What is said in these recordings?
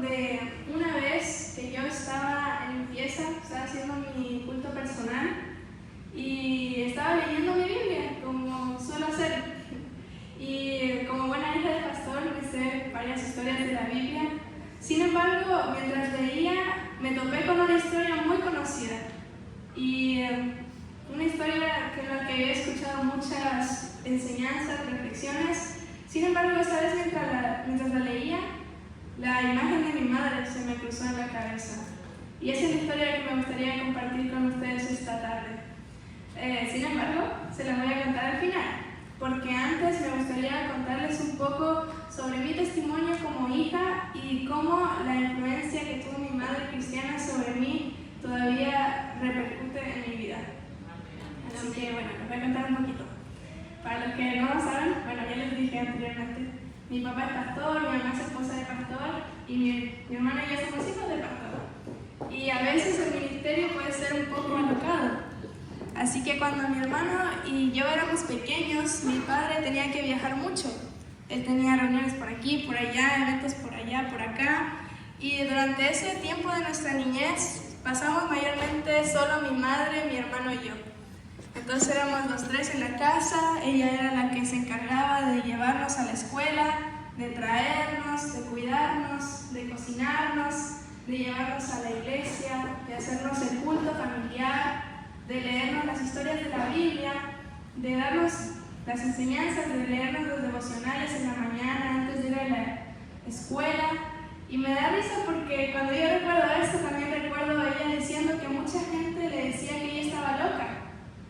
de una vez que yo estaba en limpieza, estaba haciendo mi culto personal y estaba leyendo mi Biblia, como suelo hacer. Y como buena hija de pastor, me sé varias historias de la Biblia. Sin embargo, mientras leía, me topé con una historia muy conocida. Y una historia en la que había escuchado muchas enseñanzas, reflexiones. Sin embargo, esta vez mientras la leía, la imagen de mi madre se me cruzó en la cabeza. Y esa es la historia que me gustaría compartir con ustedes esta tarde. Sin embargo, se la voy a contar al final, porque antes me gustaría contarles un poco sobre mi testimonio como hija y cómo la influencia que tuvo mi madre cristiana sobre mí todavía repercute en mi vida. Así que bueno, les voy a contar un poquito. Para los que no lo saben, bueno, ya les dije anteriormente, mi papá es pastor, mi mamá es esposa de pastor y mi hermana y yo somos hijos de pastor. Y a veces el ministerio puede ser un poco alocado. Así que cuando mi hermano y yo éramos pequeños, mi padre tenía que viajar mucho. Él tenía reuniones por aquí, por allá, eventos por allá, por acá. Y durante ese tiempo de nuestra niñez pasamos mayormente solo mi madre, mi hermano y yo. Entonces éramos los tres en la casa, ella era la que se encargaba de llevarnos a la escuela, de traernos, de cuidarnos, de cocinarnos, de llevarnos a la iglesia, de hacernos el culto familiar, de leernos las historias de la Biblia, de darnos las enseñanzas, de leernos los devocionales en la mañana antes de ir a la escuela. Y me da risa porque cuando yo recuerdo esto, también recuerdo a ella diciendo que mucha gente le decía que ella estaba loca,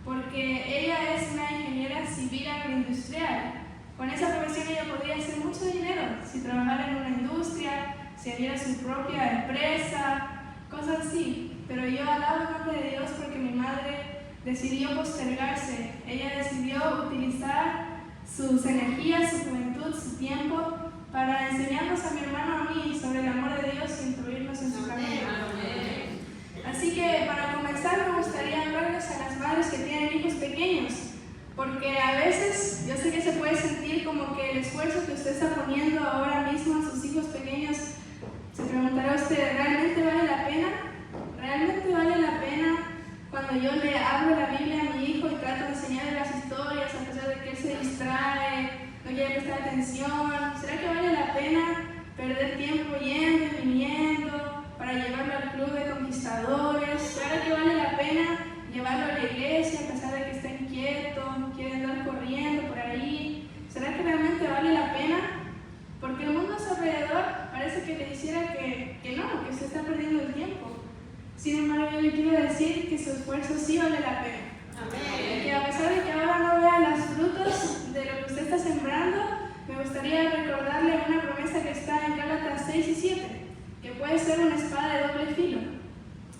porque ella es una ingeniera civil agroindustrial. Con esa profesión ella podría hacer mucho dinero si trabajara en una industria, si abriera su propia empresa, cosas así. Pero yo alabo el nombre de Dios porque mi madre decidió postergarse. Ella decidió utilizar sus energías, su juventud, su tiempo para enseñarnos a mi hermano a mí sobre el amor de Dios y instruirnos en su camino. Así que para comenzar me gustaría hablarles a las madres que tienen hijos pequeños, porque a veces yo sé que se puede sentir como que el esfuerzo que usted está poniendo ahora mismo a sus hijos pequeños, se preguntará usted, ¿realmente vale la pena? ¿Realmente vale la pena cuando yo le hablo la Biblia a mi hijo y trato de enseñarle las historias a pesar de que él se distrae, no quiere prestar atención? ¿Será que vale la pena perder tiempo yendo y viniendo para llevarlo al club de conquistadores? ¿Será que vale la pena llevarlo a la iglesia a pesar de que está inquieto, quiere andar corriendo por ahí? ¿Será que realmente vale la pena? Porque el mundo a su alrededor parece que le hiciera que no, que se está perdiendo el tiempo. Sin embargo, yo le quiero decir que su esfuerzo sí vale la pena. Amén. Que a pesar de que ahora no vea los frutos de lo que usted está sembrando, me gustaría recordarle una promesa que está en Gálatas 6 y 7, que puede ser una espada de doble filo.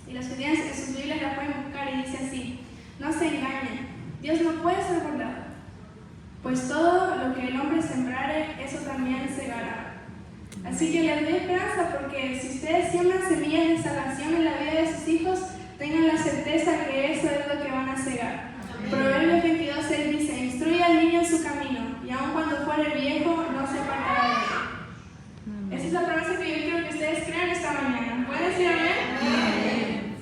Y los que tienen en sus Biblias la pueden buscar y dice así: no se engañen, Dios no puede ser burlado, pues todo lo que el hombre sembrare, eso también segará. Así que les doy esperanza porque si ustedes siembran semillas de salvación en la vida de sus hijos, tengan la certeza que eso es lo que van a cegar. Proverbios 22:6 dice: instruye al niño en su camino, y aun cuando fuere viejo, no se apartará de él. Esa es la promesa que yo quiero que ustedes crean esta mañana. ¿Pueden decir amén?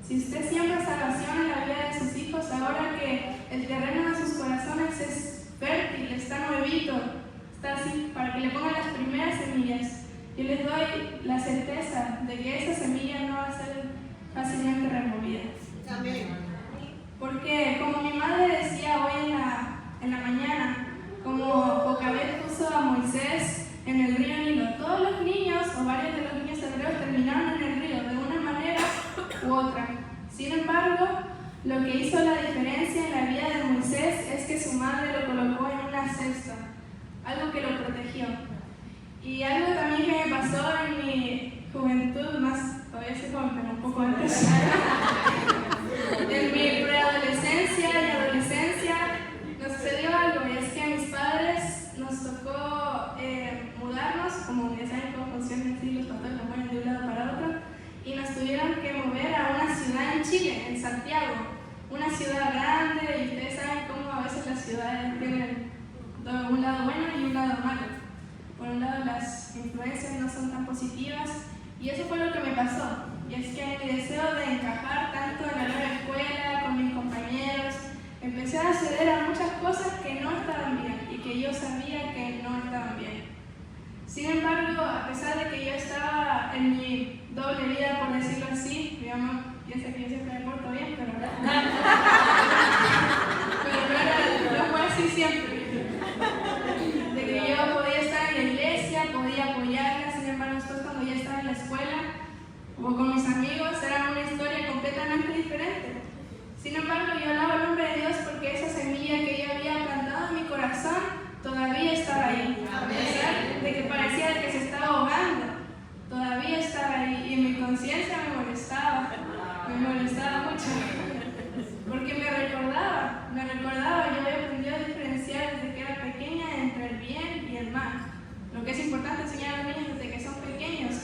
Si usted siembra salvación en la vida de sus hijos, ahora que el terreno de sus corazones es fértil, está nuevito, está así, para que le pongan las primeras semillas, yo les doy la certeza de que esa semilla no va a ser fácilmente removida. Amén. Porque como mi madre decía hoy en la mañana, como Jocabed puso a Moisés en el río Nilo, todos los niños o varios de los niños hebreos terminaron en el río de una manera u otra. Sin embargo, lo que hizo la diferencia en la vida de Moisés es que su madre lo colocó en una cesta, algo que lo protegió. Y algo también que me pasó en mi juventud, todavía soy joven, pero un poco antes, en mi preadolescencia y adolescencia, nos sucedió algo, y es que a mis padres nos tocó mudarnos, como ya saben cómo funcionan así los papás, nos mueven de un lado para otro, y nos tuvieron que mover a una ciudad en Chile, en Santiago, una ciudad grande, y ustedes saben cómo a veces las ciudades tienen un lado bueno y un lado malo. Por un lado las las influencias no son tan positivas, y eso fue lo que me pasó. Y es que mi deseo de encajar tanto en la nueva escuela, con mis compañeros, empecé a ceder a muchas cosas que no estaban bien y que yo sabía que no estaban bien. Sin embargo, a pesar de que yo estaba en mi doble vida, por decirlo así, mi mamá piensa que yo siempre me porto bien, pero no fue así siempre. De que yo podía estar en la iglesia, podía apoyarla, sin embargo, después cuando ya estaba en la escuela o con mis amigos, era una historia completamente diferente. Sin embargo, yo alabo el nombre de Dios porque esa semilla que yo había plantado en mi corazón todavía estaba ahí. A pesar de que parecía que se estaba ahogando, todavía estaba ahí. Y mi conciencia me molestaba mucho. Porque me recordaba, yo había aprendido a diferenciar desde que era pequeña entre el bien y el mal. Lo que es importante enseñar a los niños desde que son pequeños.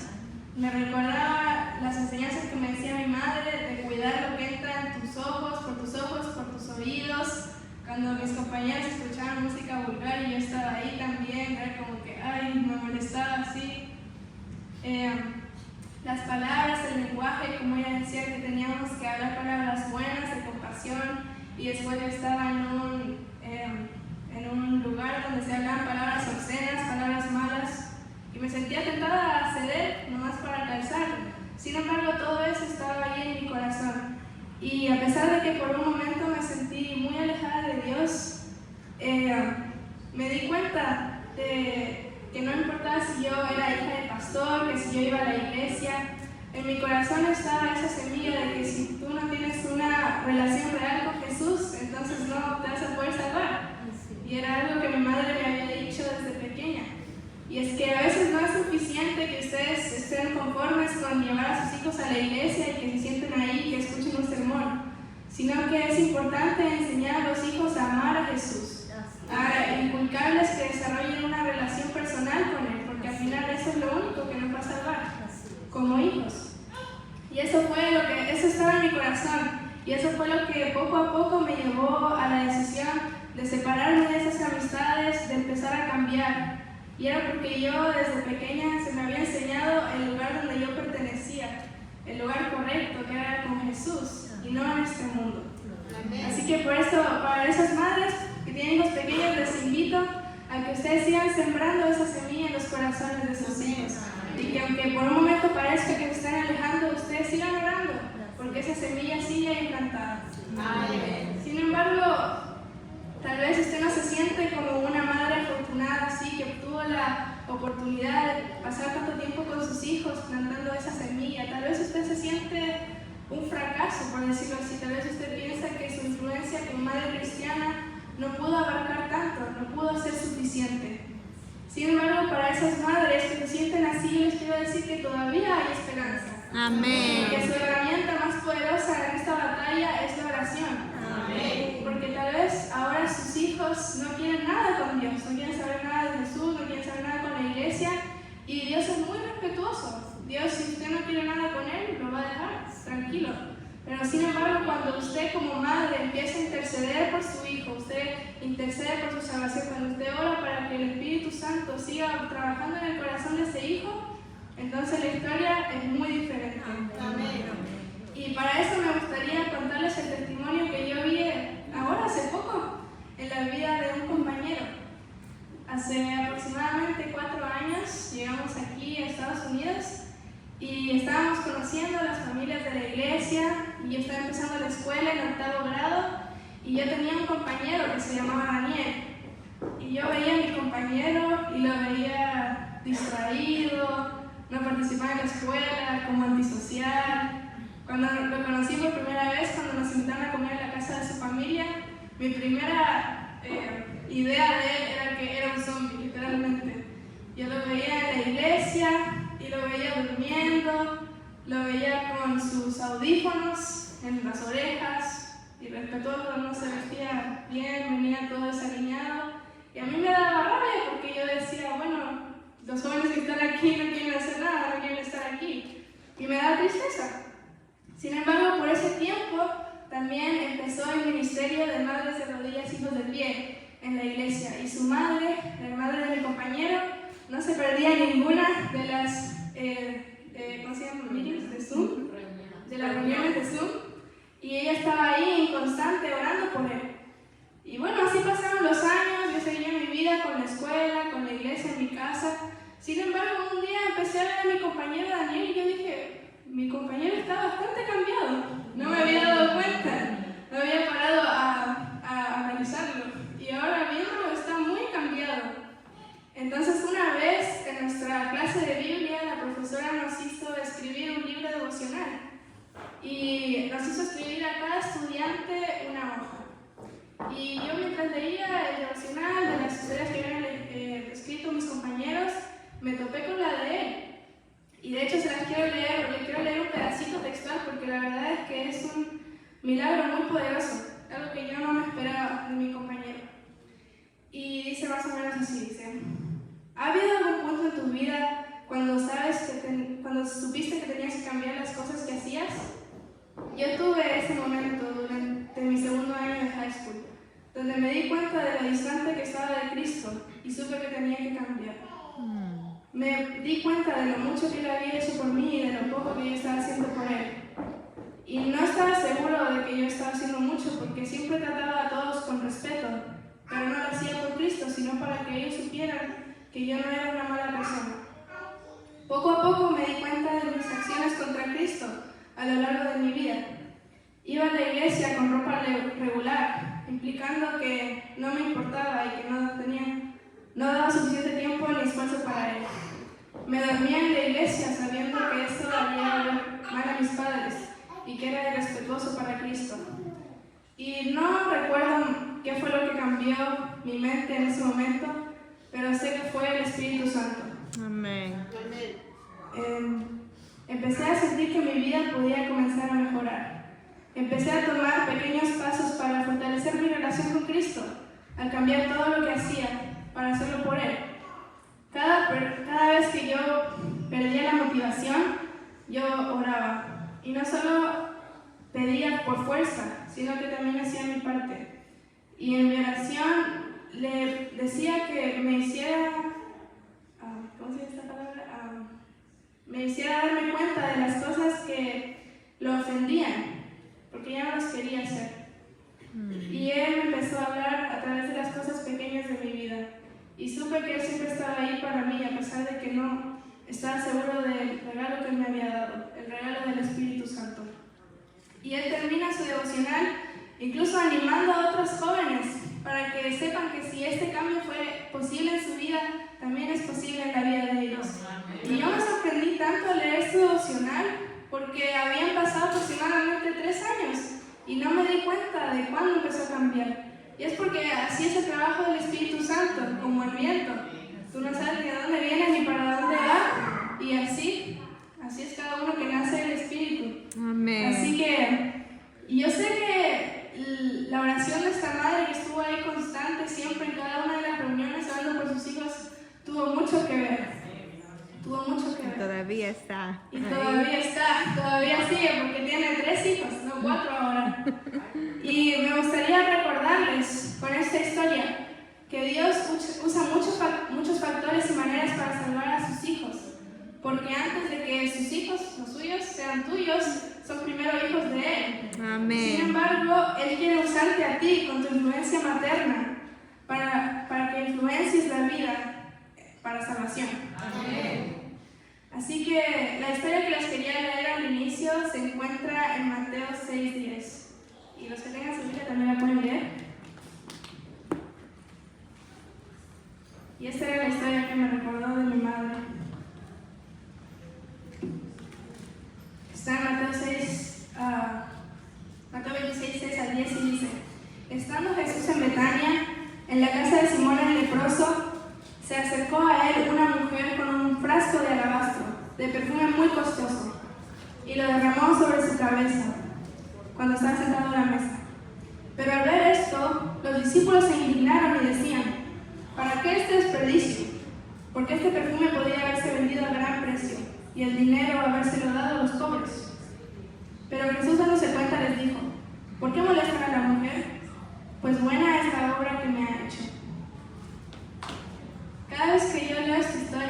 Me recordaba las enseñanzas que me decía mi madre de cuidar lo que entra en tus ojos, por tus oídos. Cuando mis compañeros escuchaban música vulgar y yo estaba ahí también, era como que, me molestaba así. Las palabras, el lenguaje, como ella decía, que teníamos que hablar palabras buenas, de compasión, y después yo estaba en un lugar donde se hablaban palabras obscenas, palabras malas, y me sentía tentada a ceder nomás para calzarlo. Sin embargo, todo eso estaba ahí en mi corazón. Y a pesar de que por un momento me sentí muy alejada de Dios, me di cuenta de que no importaba si yo era hija de pastor, que si yo iba a la iglesia, en mi corazón estaba esa semilla de que si tú no tienes una relación real con Jesús, entonces no te vas a poder salvar. Y era algo que mi madre me había dicho desde pequeña. Y es que a veces no es suficiente que ustedes estén conformes con llevar a sus hijos a la iglesia y que se sienten ahí, que escuchen un sermón, sino que es importante enseñar a los hijos a amar a Jesús, a inculcarles que desarrollen una relación personal con Él, porque al final eso es lo único que nos va a salvar como hijos. Y eso estaba en mi corazón, y eso fue lo que poco a poco me llevó a la decisión de separarme de esas amistades, de empezar a cambiar. Y era porque yo desde pequeña se me había enseñado el lugar donde yo pertenecía, el lugar correcto, que era con Jesús y no en este mundo. Así que por eso, para esas madres que tienen hijos pequeños, les invito a que ustedes sigan sembrando esa semilla en los corazones de sus hijos. Y que aunque por un momento parezca que se están alejando, ustedes sigan orando, porque esa semilla sigue implantada. Sin embargo, tal vez usted no se siente como una madre afortunada, así que obtuvo la oportunidad de pasar tanto tiempo con sus hijos plantando esa semilla. Tal vez usted se siente un fracaso, por decirlo así. Tal vez usted piensa que su influencia como madre cristiana no pudo abarcar tanto, no pudo ser suficiente. Sin embargo, para esas madres que se sienten así, les quiero decir que todavía hay esperanza. Amén. Y que su herramienta más poderosa en esta batalla es la oración. Amén. Porque tal vez ahora sus hijos no quieren nada con Dios, no quieren saber nada de Jesús, no quieren saber nada con la iglesia, y Dios es muy respetuoso. Dios, si usted no quiere nada con Él, lo va a dejar, tranquilo. Pero sin embargo, cuando usted como madre empieza a interceder por su hijo, usted intercede por su salvación, cuando usted ora para que el Espíritu Santo siga trabajando en el corazón de ese hijo, entonces la historia es muy diferente. Amén. Y para eso me gustaría contarles el testimonio que yo vi ahora, hace poco, en la vida de un compañero. Hace aproximadamente 4 años llegamos aquí a Estados Unidos y estábamos conociendo a las familias de la iglesia, y yo estaba empezando la escuela en 8º grado, y yo tenía un compañero que se llamaba Daniel. Y yo veía a mi compañero y lo veía distraído, no participaba en la escuela, como antisocial. Cuando lo conocí por primera vez, cuando nos invitaron a comer en la casa de su familia, mi primera idea de él era que era un zombie, literalmente. Yo lo veía en la iglesia y lo veía durmiendo, lo veía con sus audífonos en las orejas, y respetuoso, no se vestía bien, venía todo desaliñado. Y a mí me daba rabia porque yo decía, bueno, los jóvenes que están aquí no quieren hacer nada, no quieren estar aquí. Y me daba tristeza. Sin embargo, por ese tiempo también empezó el ministerio de Madres de Rodillas, Hijos de Pie en la iglesia. Y su madre, la madre de mi compañero, no se perdía ninguna de las ¿cómo se llama? Meetings de Zoom, de las reuniones de Zoom, y ella estaba ahí inconstante orando por él. Y bueno, así pasaron los años, yo seguía en mi vida con la escuela, con la iglesia, en mi casa. Sin embargo, un día empecé a ver a mi compañero Daniel y yo dije, mi compañero está bastante cambiado. No me había dado cuenta, no había parado a analizarlo. Y ahora viéndolo está muy cambiado. Entonces una vez en nuestra clase de Biblia, la profesora nos hizo escribir un libro devocional. Y nos hizo escribir a cada estudiante una hoja. Y yo mientras leía el devocional de las historias que habían escrito mis compañeros, me topé con la de él. Y de hecho se las quiero leer, le quiero leer un pedacito textual porque la verdad es que es un milagro muy poderoso, algo que yo no me esperaba de mi compañero. Y dice más o menos así, dice: ¿ha habido algún punto en tu vida cuando supiste que tenías que cambiar las cosas que hacías? Yo tuve ese momento durante mi segundo año de high school, donde me di cuenta de lo distante que estaba de Cristo y supe que tenía que cambiar. Me di cuenta de lo mucho que Él había hecho por mí y de lo poco que yo estaba haciendo por Él. Y no estaba seguro de que yo estaba haciendo mucho porque siempre trataba a todos con respeto, pero no lo hacía por Cristo, sino para que ellos supieran que yo no era una mala persona. Poco a poco me di cuenta de mis acciones contra Cristo a lo largo de mi vida. Iba a la iglesia con ropa regular, implicando que no me importaba y que no daba suficiente tiempo ni esfuerzo para Él. Me dormía en la iglesia sabiendo que esto haría ver mal a mis padres y que era irrespetuoso para Cristo. Y no recuerdo qué fue lo que cambió mi mente en ese momento, pero sé que fue el Espíritu Santo. Amén. Empecé a sentir que mi vida podía comenzar a mejorar. Empecé a tomar pequeños pasos para fortalecer mi relación con Cristo, al cambiar todo lo que hacía para hacerlo por Él. Cada vez que yo perdía la motivación, yo oraba. Y no solo pedía por fuerza, sino que también hacía mi parte. Y en mi oración le decía que me hiciera, ¿cómo se dice esta palabra? Me hiciera darme cuenta de las cosas que lo ofendían, porque ya no las quería hacer. Y Él me empezó a hablar a través de las cosas pequeñas de mi vida. Y supe que Él siempre estaba ahí para mí, a pesar de que no estaba seguro del regalo que Él me había dado, el regalo del Espíritu Santo. Y Él termina su devocional incluso animando a otros jóvenes para que sepan que si este cambio fue posible en su vida, también es posible en la vida de ellos. Y yo me sorprendí tanto al leer su devocional porque habían pasado aproximadamente 3 años y no me di cuenta de cuándo empezó a cambiar. Y es porque así es el trabajo del Espíritu Santo, como el viento. Tú no sabes ni de dónde viene ni para dónde va, y así es cada uno que nace del Espíritu. Amén. Así que yo sé que la oración de esta madre que estuvo ahí constante siempre en cada una de las reuniones hablando por sus hijos tuvo mucho que ver. Todavía está. Y todavía sigue porque tiene 3 hijos, no 4 ahora. Y me gustaría recordarles con esta historia que Dios usa muchos factores y maneras para salvar a sus hijos. Porque antes de que sus hijos, los suyos, sean tuyos, son primero hijos de Él. Amén. Sin embargo, Él quiere usarte a ti con tu influencia materna para que influencies la vida para salvación. Amén. Así que la historia que les quería leer al inicio se encuentra en Mateo 6:10. Y los que tengan su Biblia también la pueden leer. Y esta era la historia que me recordó de mi madre. Está en Mateo 26, 6 al 10 y dice: estando Jesús en Betania, en la casa de Simón el leproso, se acercó a él una mujer con un frasco de alabastro, de perfume muy costoso, y lo derramó sobre su cabeza, cuando estaba sentado a la mesa. Pero al ver esto, los discípulos se indignaron y decían: ¿para qué este desperdicio? Porque este perfume podía haberse vendido a gran precio, y el dinero habérselo dado a los pobres. Pero Jesús, dándose cuenta, les dijo: ¿por qué molestan a la mujer? Pues buena es la obra que me ha hecho. Cada vez que yo leo esta historia,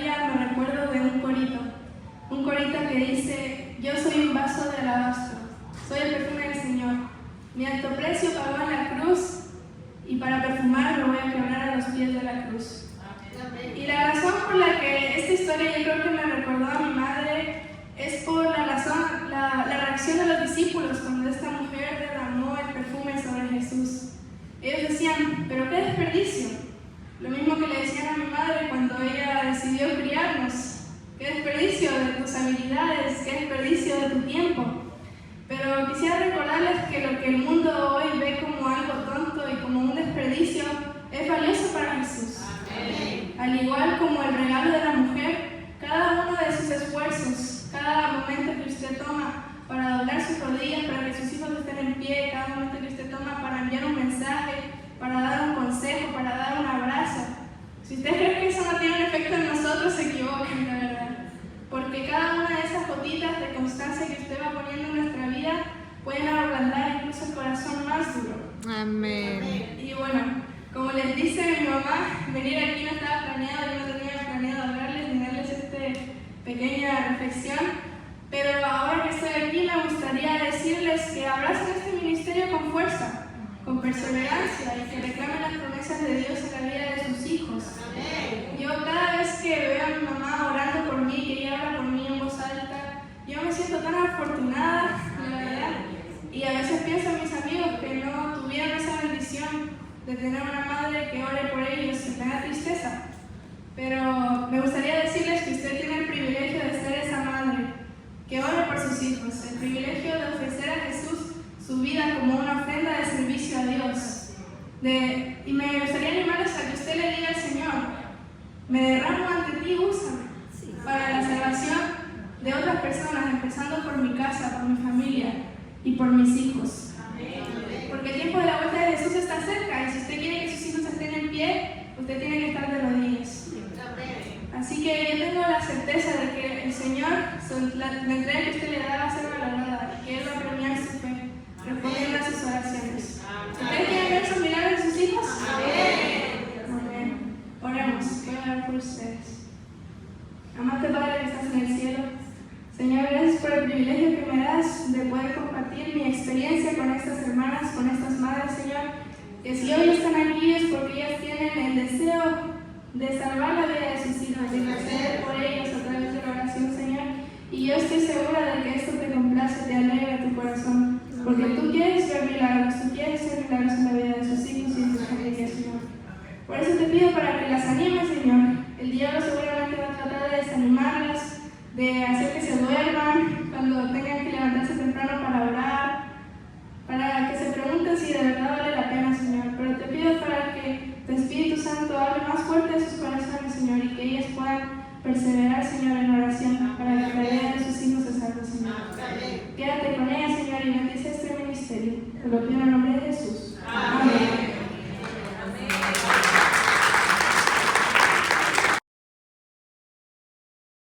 que dice: yo soy un vaso de alabastro, soy el perfume del Señor. Mi alto precio pagó en la cruz, y para perfumar lo voy a quebrar a los pies de la cruz. Y la razón por la que esta historia yo creo que me recordó a mi madre es por la reacción de los discípulos cuando esta mujer derramó el perfume sobre Jesús. Ellos decían: pero qué desperdicio. Lo mismo que le decían a mi madre cuando ella decidió criarnos: qué desperdicio de tus habilidades, qué desperdicio de tu tiempo. Pero quisiera recordarles que lo que el mundo hoy ve como algo tonto y como un desperdicio es valioso para Jesús. Al igual como el regalo de la mujer, cada uno de sus esfuerzos, cada momento que usted toma para doblar sus rodillas, para que sus hijos estén en pie, cada momento que usted toma para enviar un mensaje, para dar un consejo, para dar un abrazo. Si usted cree que eso no tiene un efecto en nosotros, se equivocan, la verdad. Porque cada una de esas gotitas de constancia que usted va poniendo en nuestra vida pueden ablandar incluso el corazón más duro. Amén. Y bueno, como les dice mi mamá, venir aquí no estaba planeado, yo no tenía planeado hablarles ni darles esta pequeña reflexión, pero ahora que estoy aquí me gustaría decirles que abracen este ministerio con fuerza, con perseverancia y que reclamen las promesas de Dios en la vida de sus hijos. Yo cada vez que veo a mi mamá orando por mí, que ella habla por mí en voz alta, yo me siento tan afortunada, la verdad, y a veces pienso en mis amigos que no tuvieron esa bendición de tener una madre que ore por ellos y tenga tristeza. Pero me gustaría decirles que usted tiene el privilegio de ser esa madre que ore por sus hijos, el privilegio de ofrecer a Jesús su vida como una ofrenda de servicio a Dios. Y me gustaría animarles a que usted le diga al Señor: me derramo ante ti, úsame para la salvación de otras personas, empezando por mi casa, por mi familia y por mis hijos. Porque el tiempo de la vuelta de Jesús está cerca, y si usted quiere que sus hijos estén en pie, usted tiene que estar de rodillas. Así que yo tengo la certeza de que el Señor, la entrega que usted le da va a ser valorada, y que Él va a premiar su fe, respondiendo a sus oraciones. ¿Ustedes quieren ver esos milagros de sus hijos? Amén. Oremos, voy a orar por ustedes. Amante Padre que estás en el cielo, Señor, gracias por el privilegio que me das de poder compartir mi experiencia con estas hermanas, con estas madres, Señor, que si hoy están aquí es porque ellas tienen el deseo de salvar la vida de sus hijos, de interceder por ellos a través de la oración, Señor. Y yo estoy segura de que esto te complace, te alegra tu corazón, porque tú quieres ver milagros, tú quieres hacer milagros en la vida de sus hijos y de sus familias, Señor. Por eso te pido para que las animes, Señor. El diablo seguramente va a tratar de desanimarlas, de hacer que se duerman cuando tengan que levantarse temprano para orar, para que se pregunten si de verdad vale la pena, Señor. Pero te pido para que tu Espíritu Santo hable más fuerte a sus corazones, Señor, y que ellas puedan perseverar, Señor, en oración para que la vida de sus hijos se salve, Señor. Quédate con ellas, Señor, y bendice este ministerio. Te lo pido en